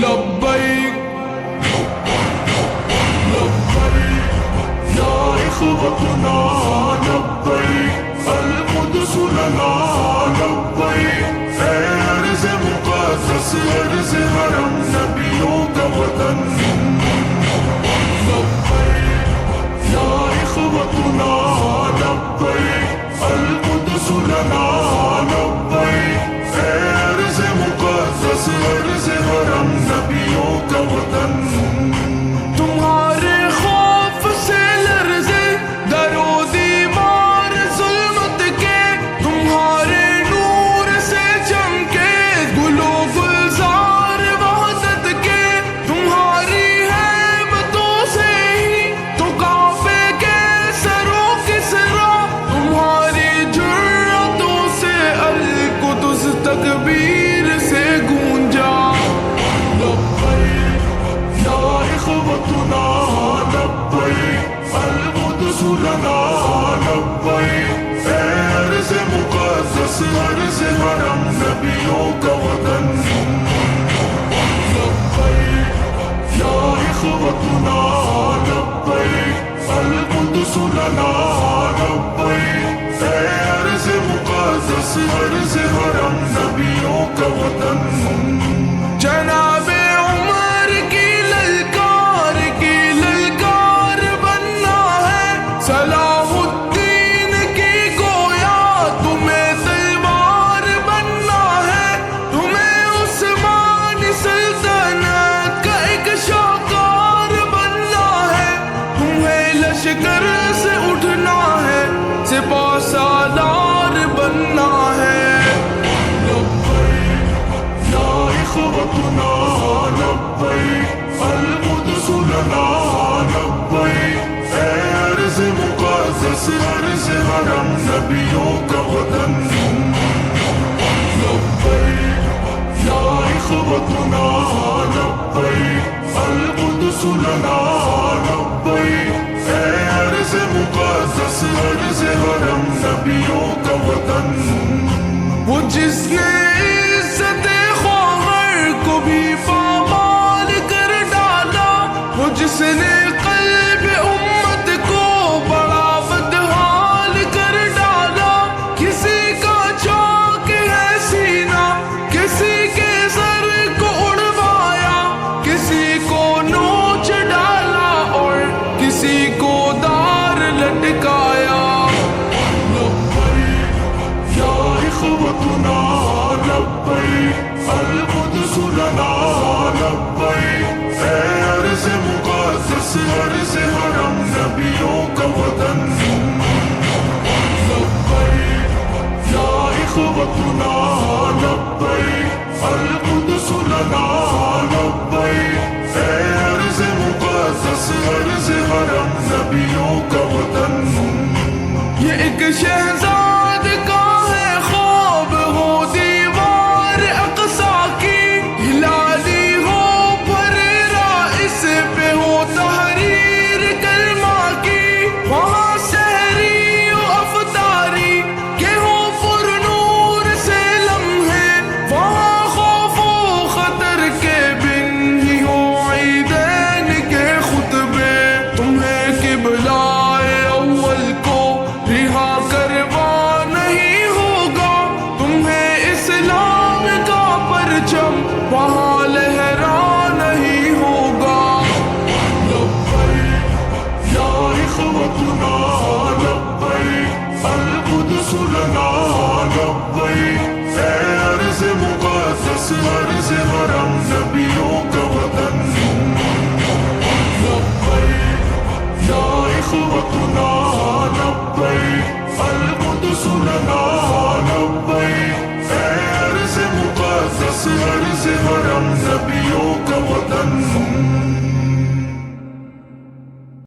لبیک لبیک یا اخوتنا لبیک القدس لنا لبیک اے ارض مقدس ارض حرم نبیوں کا وطن لبیک یا اخوتنا لبیک القدس لنا لبیک اے ارض مقدس ارض حرم نبیوں کا وطن تمہارے خوف سے لرزے در و دیوار ظلمت کے تمہارے نور سے چمکے گل و گلزار وحدت کے تمہاری ہیبتوں سے ہی تو کعبے کے سروں کسرا تمہاری جرأتوں سے القدس تکبیر سے گونجا لبیک یا اخوتنا لبیک القدس لنا لبیک اے ارض مقدس ارض حرم نبیوں کا وطن لبیک یا اخوتنا لبیک القدس لنا لبیک اے ارض مقدس ارض حرم نبیوں کا وطن جناب عمر کی للکار بننا ہے صلاح الدین کی گویا تمہیں تلوار بننا ہے تمہیں عثمانی سلطنت کا ایک شاہکار بننا ہے تمہیں لشکر سے اٹھنا ہے سپاہ سالار بننا ہے یا اخوتنا لبیک القدس لنا لبیک اے ارض مقدس ارض حرم نبیوں کا وطن لبیک یا اخوتنا لبیک القدس لنا لبیک اے ارض مقدس ارض حرم نبیوں کا وطن وہ جس نے عزت خواہر کو بھی پامال کر ڈالا وہ جس نے قلب امت کو بڑا بدحال کر ڈالا کسی کا چاک ہے سینہ کسی کے سر کو اڑوایا کسی کو نوچ ڈالا اور کسی کو دار لٹکایا لبیک یا اخوتنا لبیک القدس لنا لبیک اے ارض مقدس ارض حرم نبیوں کا وطن لبیک یا اخوتنا لبیک القدس لنا لبیک اے ارض مقدس ارض حرم نبیوں کا وطن یہ ایک شہزاد کا ہے خواب ہو دیوار اقصی کی ہلالی ہو بھرا اس پہ ہو تحریر کلمہ کی وہاں سحری و افطاری کے ہو پر نور سے لمحے وہاں خوف و خطر کے بن ہی ہو عیدین کے خطبے تمہیں قبلہ اول کو رہا کروا نہیں ہوگا تمہیں اسلام کا پرچم وہاں